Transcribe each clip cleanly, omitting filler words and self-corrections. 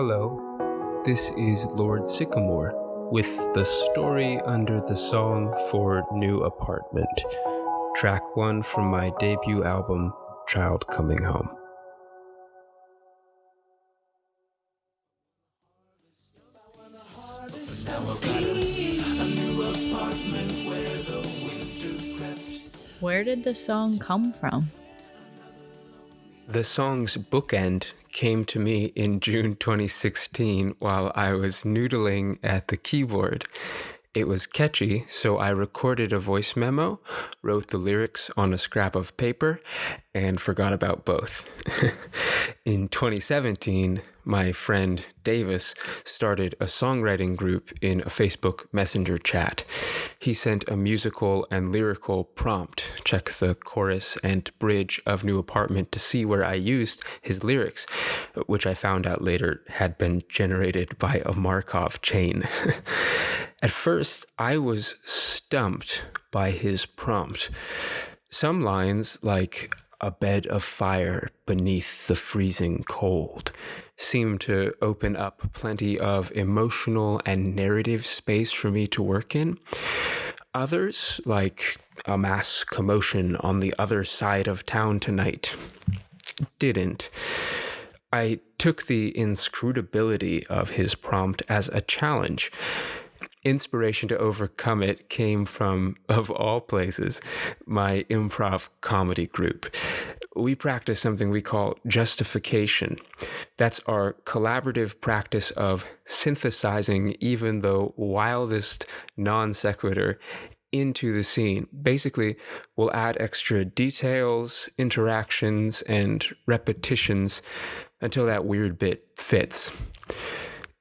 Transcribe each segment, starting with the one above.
Hello, this is Lord Sycamore with the story under the song for New Apartment, track 1 from my debut album, Child Coming Home. Where did the song come from? The song's bookend came to me in June 2016 while I was noodling at the keyboard. It was catchy, so I recorded a voice memo, wrote the lyrics on a scrap of paper, and forgot about both. In 2017, my friend Davis started a songwriting group in a Facebook Messenger chat. He sent a musical and lyrical prompt, check the chorus and bridge of New Apartment to see where I used his lyrics, which I found out later had been generated by a Markov chain. At first, I was stumped by his prompt. Some lines, like "a bed of fire beneath the freezing cold," seemed to open up plenty of emotional and narrative space for me to work in. Others, like "a mass commotion on the other side of town tonight," didn't. I took the inscrutability of his prompt as a challenge. Inspiration to overcome it came from, of all places, my improv comedy group. We practice something we call justification. That's our collaborative practice of synthesizing even the wildest non sequitur into the scene. Basically, we'll add extra details, interactions, and repetitions until that weird bit fits.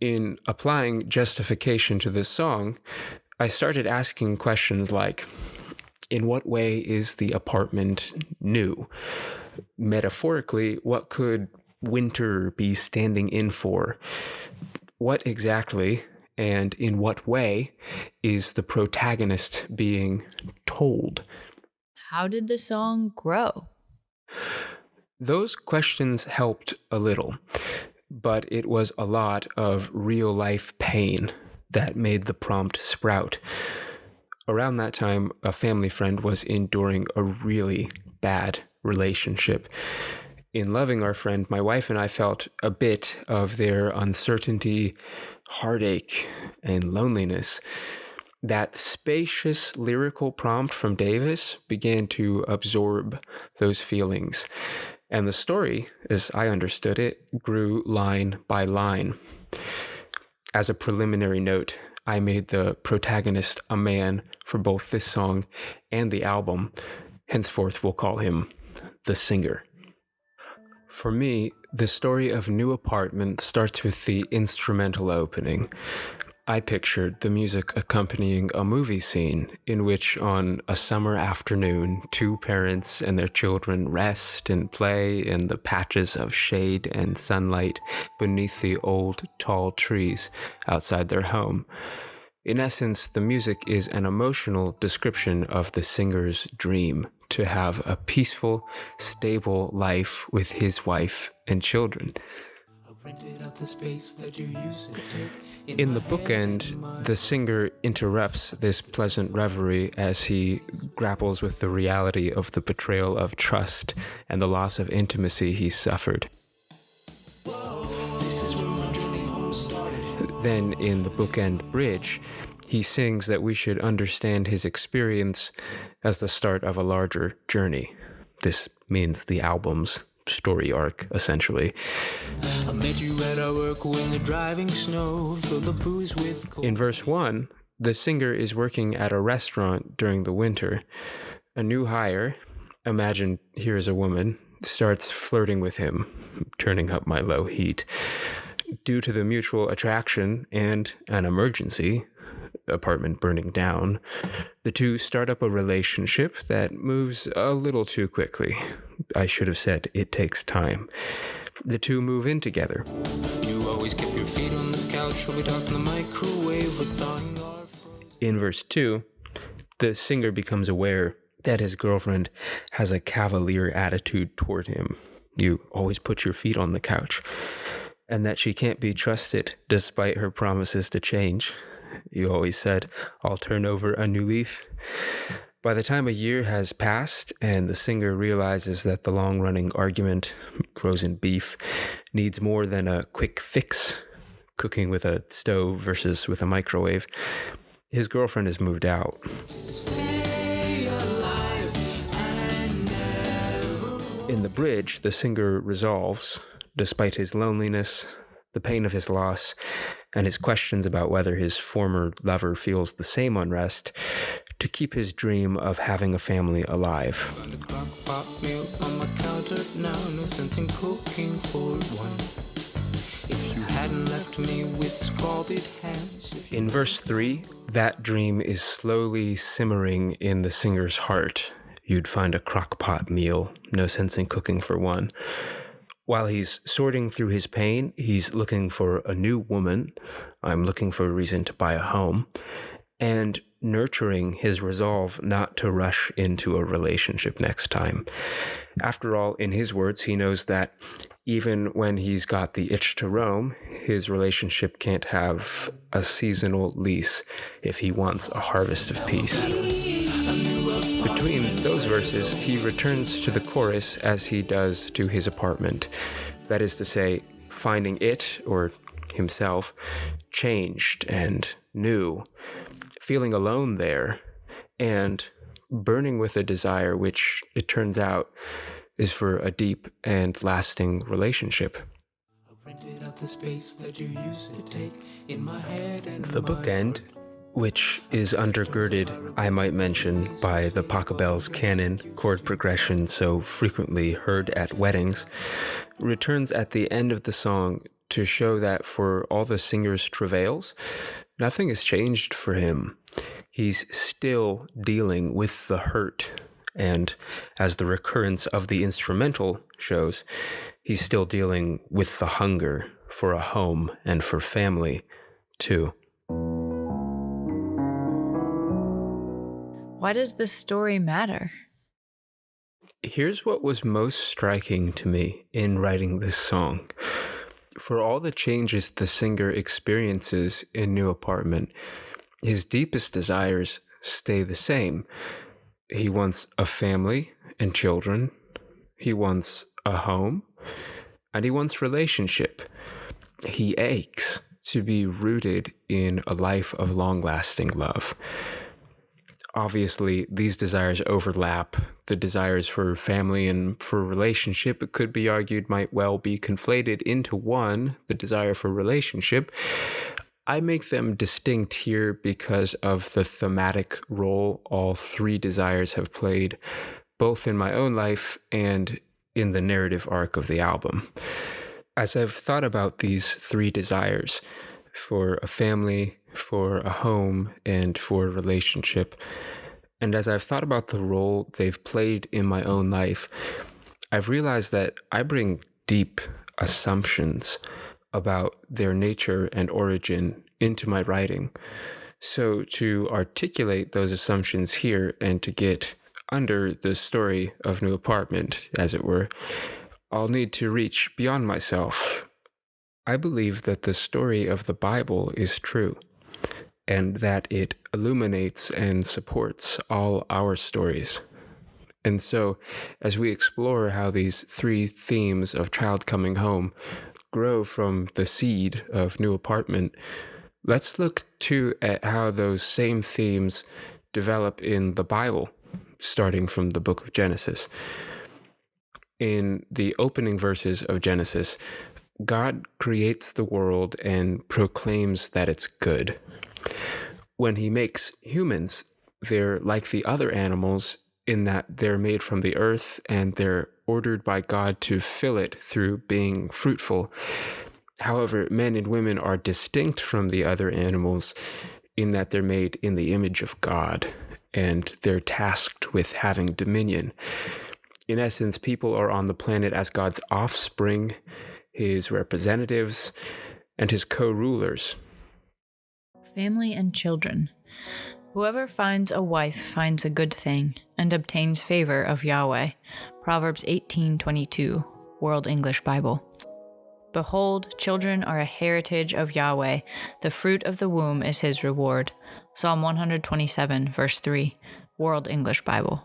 In applying justification to this song, I started asking questions like, in what way is the apartment new? Metaphorically, what could winter be standing in for? What exactly, and in what way, is the protagonist being told? How did the song grow? Those questions helped a little, but it was a lot of real-life pain that made the prompt sprout. Around that time, a family friend was enduring a really bad relationship. In loving our friend, my wife and I felt a bit of their uncertainty, heartache, and loneliness. That spacious lyrical prompt from Davis began to absorb those feelings. And the story, as I understood it, grew line by line. As a preliminary note, I made the protagonist a man for both this song and the album. Henceforth, we'll call him the singer. For me, the story of New Apartment starts with the instrumental opening. I pictured the music accompanying a movie scene in which, on a summer afternoon, two parents and their children rest and play in the patches of shade and sunlight beneath the old, tall trees outside their home. In essence, the music is an emotional description of the singer's dream to have a peaceful, stable life with his wife and children. In the bookend, the singer interrupts this pleasant reverie as he grapples with the reality of the betrayal of trust and the loss of intimacy he suffered. Then, in the bookend bridge, he sings that we should understand his experience as the start of a larger journey. This means the album's story arc, essentially. I met you at our work when the driving snow filled the booze with cold. In verse 1, the singer is working at a restaurant during the winter. A new hire, imagine here is a woman, starts flirting with him, turning up my low heat. Due to the mutual attraction and an emergency, apartment burning down, the two start up a relationship that moves a little too quickly. I should have said it takes time. The two move in together. You always keep your feet on the couch while we talk in the microwave was thawing our frozen. In verse 2, the singer becomes aware that his girlfriend has a cavalier attitude toward him. You always put your feet on the couch. and that she can't be trusted despite her promises to change. You always said, "I'll turn over a new leaf." By the time a year has passed and the singer realizes that the long-running argument, frozen beef, needs more than a quick fix, cooking with a stove versus with a microwave, his girlfriend has moved out. In the bridge, the singer resolves, despite his loneliness, the pain of his loss, and his questions about whether his former lover feels the same unrest, to keep his dream of having a family alive. In verse 3, that dream is slowly simmering in the singer's heart. You'd find a crock-pot meal, no sense in cooking for one. While he's sorting through his pain, he's looking for a new woman. I'm looking for a reason to buy a home. And nurturing his resolve not to rush into a relationship next time. After all, in his words, he knows that even when he's got the itch to roam, his relationship can't have a seasonal lease if he wants a harvest of peace. Between those verses, he returns to the chorus as he does to his apartment. That is to say, finding it, or himself, changed and new, feeling alone there, and burning with a desire which, it turns out, is for a deep and lasting relationship. The bookend, which is undergirded, I might mention, by the Pachelbel's canon chord progression so frequently heard at weddings, returns at the end of the song to show that for all the singer's travails, nothing has changed for him. He's still dealing with the hurt, and as the recurrence of the instrumental shows, he's still dealing with the hunger for a home and for family, too. Why does this story matter? Here's what was most striking to me in writing this song. For all the changes the singer experiences in New Apartment, his deepest desires stay the same. He wants a family and children. He wants a home. And he wants relationship. He aches to be rooted in a life of long-lasting love. Obviously, these desires overlap. The desires for family and for relationship, it could be argued, might well be conflated into one, the desire for relationship. I make them distinct here because of the thematic role all three desires have played, both in my own life and in the narrative arc of the album. As I've thought about these three desires, for a family, for a home, and for a relationship, and as I've thought about the role they've played in my own life, I've realized that I bring deep assumptions about their nature and origin into my writing. So to articulate those assumptions here and to get under the story of New Apartment, as it were, I'll need to reach beyond myself. I believe that the story of the Bible is true, and that it illuminates and supports all our stories. And so, as we explore how these three themes of child coming home grow from the seed of New Apartment, let's look too at how those same themes develop in the Bible, starting from the book of Genesis. In the opening verses of Genesis, God creates the world and proclaims that it's good. When he makes humans, they're like the other animals in that they're made from the earth and they're ordered by God to fill it through being fruitful. However, men and women are distinct from the other animals in that they're made in the image of God and they're tasked with having dominion. In essence, people are on the planet as God's offspring, his representatives, and his co-rulers. Family and children. Whoever finds a wife finds a good thing and obtains favor of Yahweh. Proverbs 18:22, World English Bible. Behold, children are a heritage of Yahweh. The fruit of the womb is his reward. Psalm 127, verse 3, World English Bible.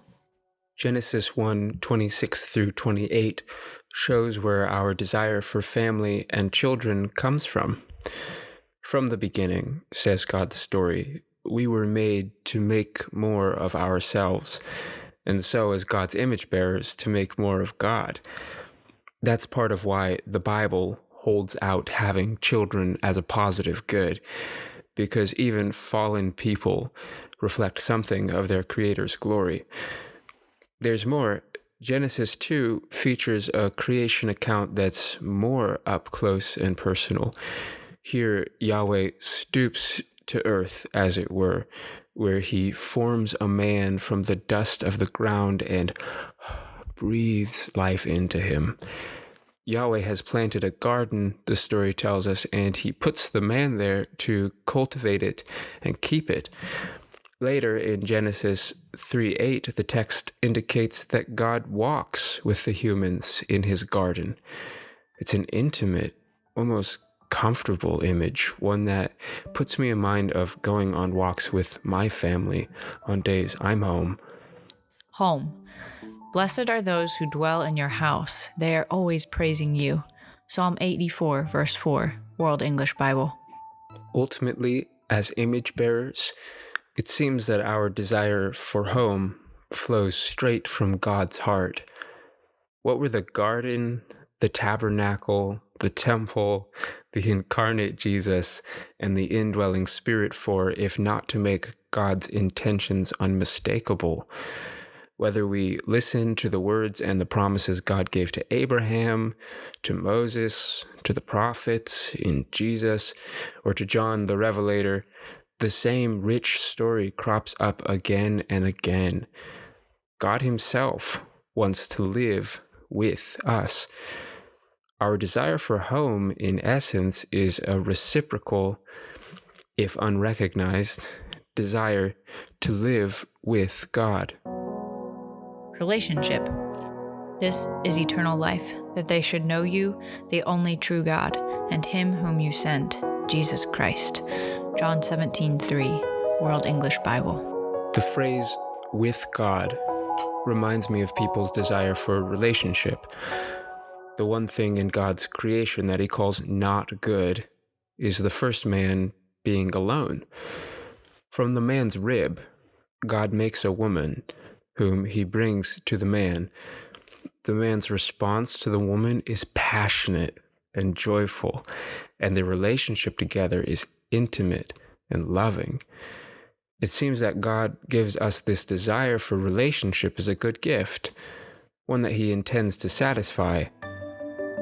Genesis 1:26 through 28 shows where our desire for family and children comes from. From the beginning, says God's story, we were made to make more of ourselves, and so as God's image bearers to make more of God. That's part of why the Bible holds out having children as a positive good, because even fallen people reflect something of their Creator's glory. There's more. Genesis 2 features a creation account that's more up close and personal. Here, Yahweh stoops to earth, as it were, where he forms a man from the dust of the ground and breathes life into him. Yahweh has planted a garden, the story tells us, and he puts the man there to cultivate it and keep it. Later in Genesis 3:8, the text indicates that God walks with the humans in his garden. It's an intimate, almost comfortable image, one that puts me in mind of going on walks with my family on days I'm home. Home. Blessed are those who dwell in your house. They are always praising you. Psalm 84, verse 4, World English Bible. Ultimately, as image bearers, it seems that our desire for home flows straight from God's heart. What were the garden, the tabernacle, the temple, the incarnate Jesus, and the indwelling Spirit for, if not to make God's intentions unmistakable? Whether we listen to the words and the promises God gave to Abraham, to Moses, to the prophets, in Jesus, or to John the Revelator, the same rich story crops up again and again. God himself wants to live with us. Our desire for home, in essence, is a reciprocal, if unrecognized, desire to live with God. Relationship. This is eternal life, that they should know you, the only true God, and him whom you sent, Jesus Christ. John 17:3, World English Bible. The phrase, with God, reminds me of people's desire for a relationship. The one thing in God's creation that he calls not good is the first man being alone. From the man's rib, God makes a woman whom he brings to the man. The man's response to the woman is passionate and joyful, and their relationship together is intimate and loving. It seems that God gives us this desire for relationship as a good gift, one that he intends to satisfy.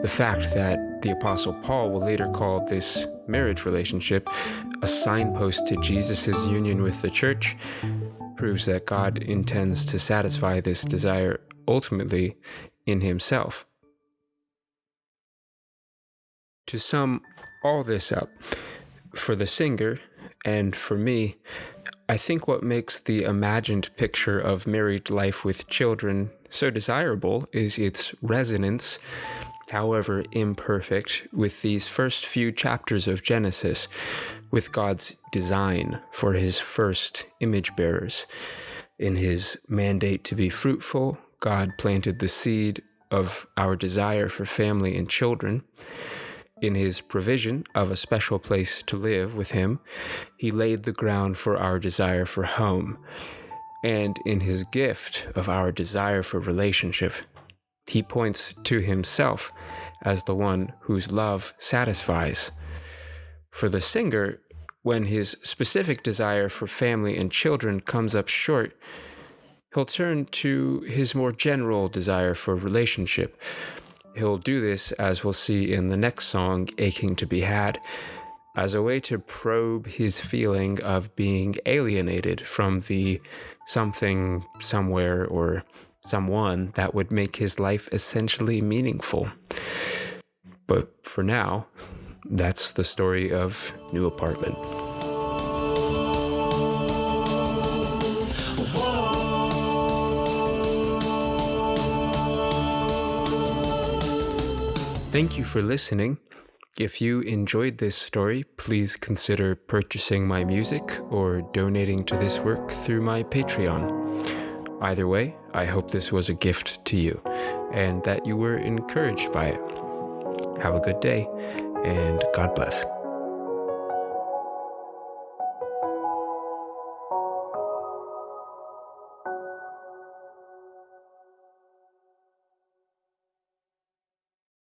The fact that the Apostle Paul will later call this marriage relationship a signpost to Jesus' union with the church proves that God intends to satisfy this desire ultimately in himself. To sum all this up, for the singer and for me, I think what makes the imagined picture of married life with children so desirable is its resonance, however imperfect, with these first few chapters of Genesis, with God's design for his first image bearers. In his mandate to be fruitful, God planted the seed of our desire for family and children. In his provision of a special place to live with him, he laid the ground for our desire for home. And in his gift of our desire for relationship, he points to himself as the one whose love satisfies. For the singer, when his specific desire for family and children comes up short, he'll turn to his more general desire for relationship. He'll do this, as we'll see in the next song, Aching to Be Had, as a way to probe his feeling of being alienated from the something, somewhere, or someone that would make his life essentially meaningful. But for now, that's the story of New Apartment. Thank you for listening. If you enjoyed this story, please consider purchasing my music or donating to this work through my Patreon. Either way, I hope this was a gift to you and that you were encouraged by it. Have a good day, and God bless.